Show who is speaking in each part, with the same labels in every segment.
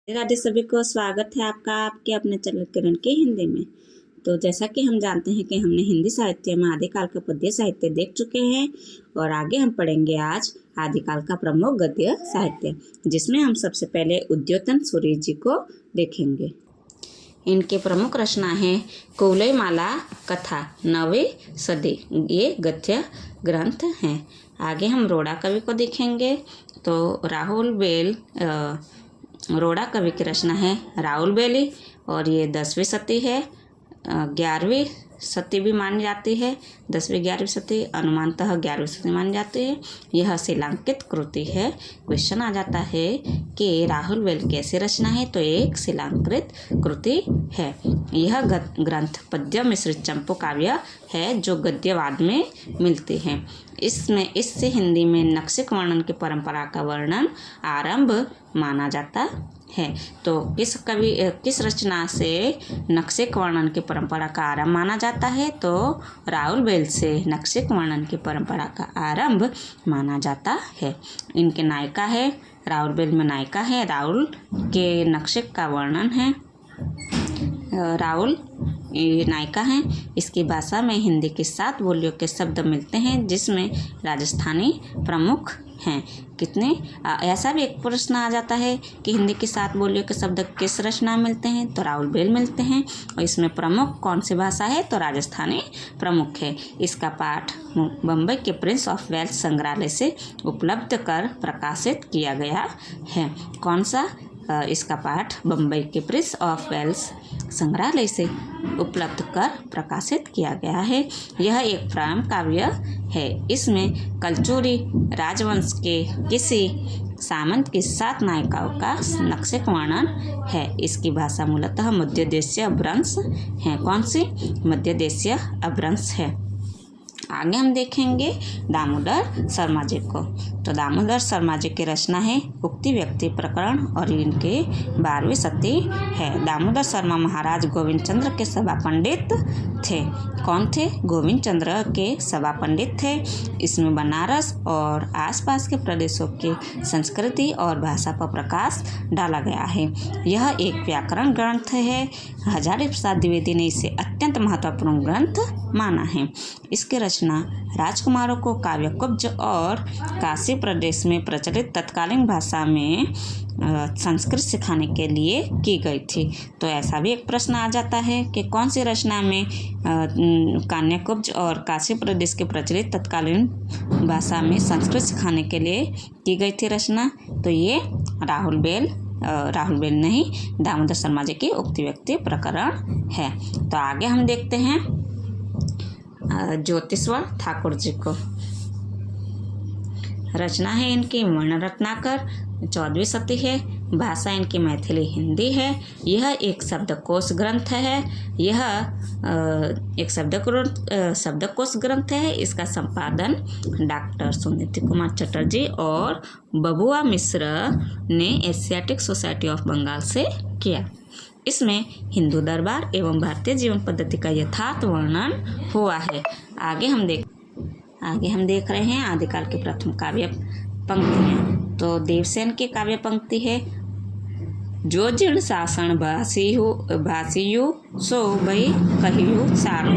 Speaker 1: राधे सभी को स्वागत है आपका आपके अपने चैनल किरण की हिंदी में। तो जैसा कि हम जानते हैं कि हमने हिंदी साहित्य में आदिकाल का पद्य साहित्य देख चुके हैं और आगे हम पढ़ेंगे आज आदिकाल का प्रमुख गद्य साहित्य, जिसमें हम सबसे पहले उद्योतन सूरि जी को देखेंगे। इनके प्रमुख रचना है कुवलयमाला कथा 9वीं सदी, ये गद्य ग्रंथ हैं। आगे हम रोड़ा कवि को देखेंगे। तो राहुल बेल रोड़ा कवि की रचना है राहुल बेली और ये 10वीं सदी है, 11वीं सदी भी मानी जाती है। 10वीं 11वीं सदी अनुमानतः 11वीं सदी मानी जाती है। यह शिलांकित कृति है। क्वेश्चन आ जाता है कि राहुल बेल कैसी रचना है, तो एक शिलांकृत कृति है। यह ग्रंथ पद्य मिश्रित चंपू काव्य है जो गद्यवाद में मिलती है। इससे हिंदी में नक्शिक वर्णन की परंपरा का वर्णन आरंभ माना जाता है। तो किस रचना से नक्शिक वर्णन की परंपरा का आरंभ माना जाता है, तो राहुल बेल से नक्शिक वर्णन की परंपरा का आरंभ माना जाता है। इनके नायिका है, राहुल बेल में नायिका है, राहुल के नक्शिक का वर्णन है। राहुल ये नायिका हैं। इसकी भाषा में हिंदी की 7 बोलियों के शब्द मिलते हैं, जिसमें राजस्थानी प्रमुख हैं। कितने ऐसा भी एक प्रश्न आ जाता है कि हिंदी की 7 बोलियों के शब्द किस रचना में मिलते हैं, तो राहुल बेल मिलते हैं। और इसमें प्रमुख कौन सी भाषा है, तो राजस्थानी प्रमुख है। इसका पाठ बम्बई के प्रिंस ऑफ वेल्स संग्रहालय से उपलब्ध कर प्रकाशित किया गया है। कौन सा? इसका पाठ बम्बई के प्रिंस ऑफ वेल्स संग्रहालय से उपलब्ध कर प्रकाशित किया गया है। यह एक प्रेम काव्य है। इसमें कलचुरी राजवंश के किसी सामंत की 7 नायिकाओं का नक्शिक वर्णन है। इसकी भाषा मूलतः मध्य देशीय अपभ्रंश है। कौन सी? मध्य देशीय अपभ्रंश है। आगे हम देखेंगे दामोदर शर्मा जी को। तो दामोदर शर्मा जी की रचना है उक्ति व्यक्ति प्रकरण और इनके 12वीं सदी है। दामोदर शर्मा महाराज गोविंद चंद्र के सभा पंडित थे। कौन थे? गोविंद चंद्र के सभा पंडित थे। इसमें बनारस और आसपास के प्रदेशों की संस्कृति और भाषा पर प्रकाश डाला गया है। यह एक व्याकरण ग्रंथ है। हजारी प्रसाद द्विवेदी ने इसे अत्यंत महत्वपूर्ण ग्रंथ माना है। इसकी रचना राजकुमारों को काव्य कुब्ज और काशी प्रदेश में प्रचलित तत्कालीन भाषा में संस्कृत सिखाने के लिए की गई थी। तो ऐसा भी एक प्रश्न आ जाता है कि कौन सी रचना में कान्याकुब्ज और काशी प्रदेश के प्रचलित तत्कालीन भाषा में संस्कृत सिखाने के लिए की गई थी रचना, तो ये राहुल बेल नहीं, दामोदर शर्मा जी की उक्ति व्यक्ति प्रकरण है। तो आगे हम देखते हैं ज्योतिश्वर ठाकुर जी को। रचना है इनकी वर्ण रत्नाकर, 14वीं सदी है। भाषा इनकी मैथिली हिंदी है। यह एक शब्दकोश ग्रंथ है। यह एक शब्दकोश ग्रंथ है। इसका संपादन डॉक्टर सुनीति कुमार चटर्जी और बबुआ मिश्र ने एशियाटिक सोसाइटी ऑफ बंगाल से किया। इसमें हिंदू दरबार एवं भारतीय जीवन पद्धति का यथार्थ वर्णन हुआ है। आगे हम देख रहे हैं आदिकाल के प्रथम काव्य पंक्तियाँ। तो देवसेन की काव्य पंक्ति है जो जीर्ण शासन भासियु सो भई कहियु सारो।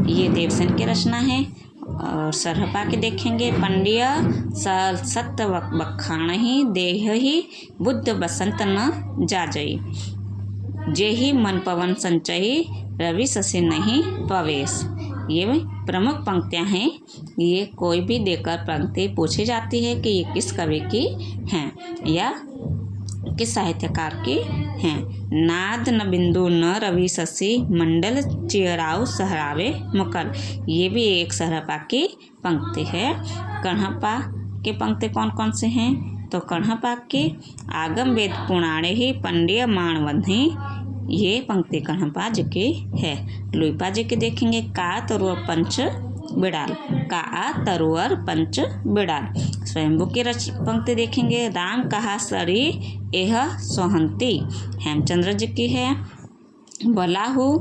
Speaker 1: ये देवसेन की रचना है। और सरहपा के देखेंगे पंडिय सत्य बखाणहि देहि बुद्ध बसंत न जाजई जेहि मन पवन संचयी रवि शशि नहीं पवेश। ये प्रमुख पंक्तियां हैं। ये कोई भी देकर पंक्ति पूछी जाती है कि ये किस कवि की हैं या किस साहित्यकार की हैं। नाद न बिंदु न रवि शशि मंडल चियराउ सहरावे मुकल। ये भी एक सरहपा की पंक्ति है। कण्हपा की पंक्ति कौन कौन से हैं, तो कण्हपा की आगम वेद पुराणे ही पंडिय माणवन्ही, ये पंक्ति कण्हपा जी की है। लुइपा जी की देखेंगे का तरुअर पंच बिड़ाल। स्वयंभू की पंक्ति देखेंगे राम कहा सरी एह सोहंती, हेमचंद्र जी की है। बला हुआ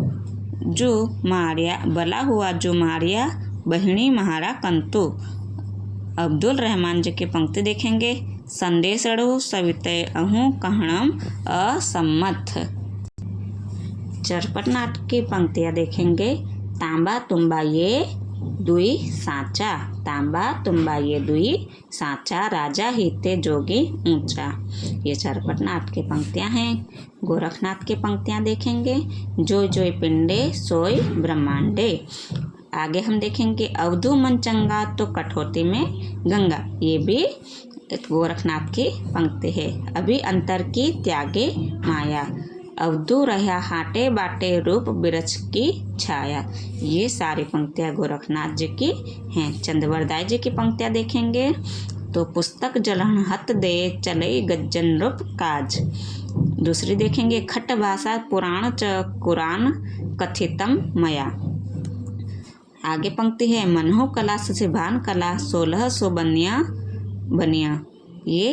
Speaker 1: जो मारिया बहिणी महारा कंतु। अब्दुल रहमान जी की पंक्ति देखेंगे संदेशड़ो सविते अहूँ कहणम असम्मत। चरपट नाटक की पंक्तियाँ देखेंगे। तांबा तुम्बा ये दुई साचा, तांबा तुम्बा ये दुई साचा, राजा हिते जोगी ऊंचा। ये चरपट नाट की पंक्तियाँ हैं। गोरखनाथ की पंक्तियाँ देखेंगे। जोय जोय पिंडे सोय ब्रह्मांडे। आगे हम देखेंगे अवधू मन चंगा तो कठौती में गंगा। ये भी गोरखनाथ की पंक्ति है। अभी अंतर की त्यागे माया, अवधू रहा हाटे बाटे रूप बिरछ की छाया। ये सारी पंक्तियाँ गोरखनाथ जी की हैं। चंद्रवरदाय जी की पंक्तियाँ देखेंगे तो पुस्तक जलहन हत दे चले गज्जन रूप काज। दूसरी देखेंगे खट भाषा पुराण च कुरान कथितम मया। आगे पंक्ति है मनहो कला ससिभान कला 1600 बनिया। ये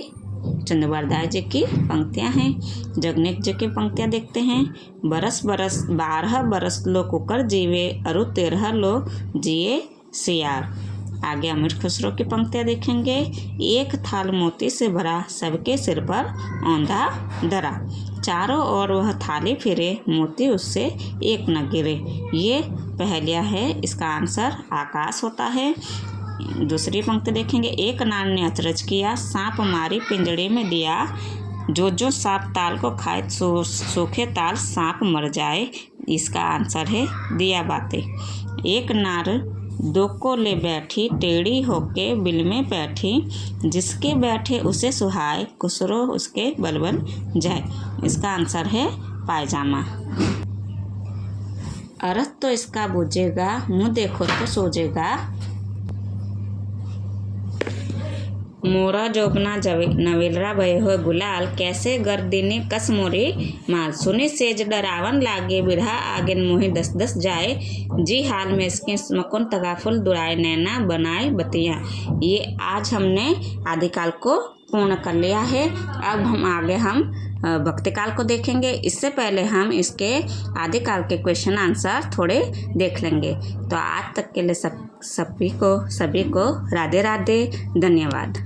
Speaker 1: चंद्रवरदाय जी की पंक्तियाँ हैं। जगन्नाथ जी की पंक्तियाँ देखते हैं। बरस बरस 12 बरस लो कुकर जीवे अरु 13 लो जिए सियार। आगे अमीर खुसरो की पंक्तियाँ देखेंगे। एक थाल मोती से भरा सबके सिर पर औंधा धरा, चारों ओर वह थाली फिरे मोती उससे एक न गिरे। ये पहेलिया है, इसका आंसर आकाश होता है। दूसरी पंक्ति देखेंगे। एक नार ने अचरज किया, सांप मारी पिंजड़े में दिया, जो जो सांप ताल को खाए सूखे ताल सांप मर जाए। इसका आंसर है दिया बातें। एक नार दो को ले बैठी, टेढ़ी होके बिल में बैठी, जिसके बैठे उसे सुहाए, खुसरो उसके बलबल जाए। इसका आंसर है पायजामा। अर्थ तो इसका बूझेगा, मुँह देखो तो सोजेगा। मोरा जोबना नवेलरा भय हो गुलाल, कैसे गर्दिनी कस मोरी माल, सुने सेज डरावन लागे बिरहा आगे मुहे 10-10 जाए, जी हाल में इसके मकुन तगाफुल दुराए नैना बनाए बतिया। ये आज हमने आदिकाल को पूर्ण कर लिया है। अब हम भक्तिकाल को देखेंगे। इससे पहले हम इसके आदिकाल के क्वेश्चन आंसर थोड़े देख लेंगे। तो आज तक के लिए सभी को राधे राधे, धन्यवाद।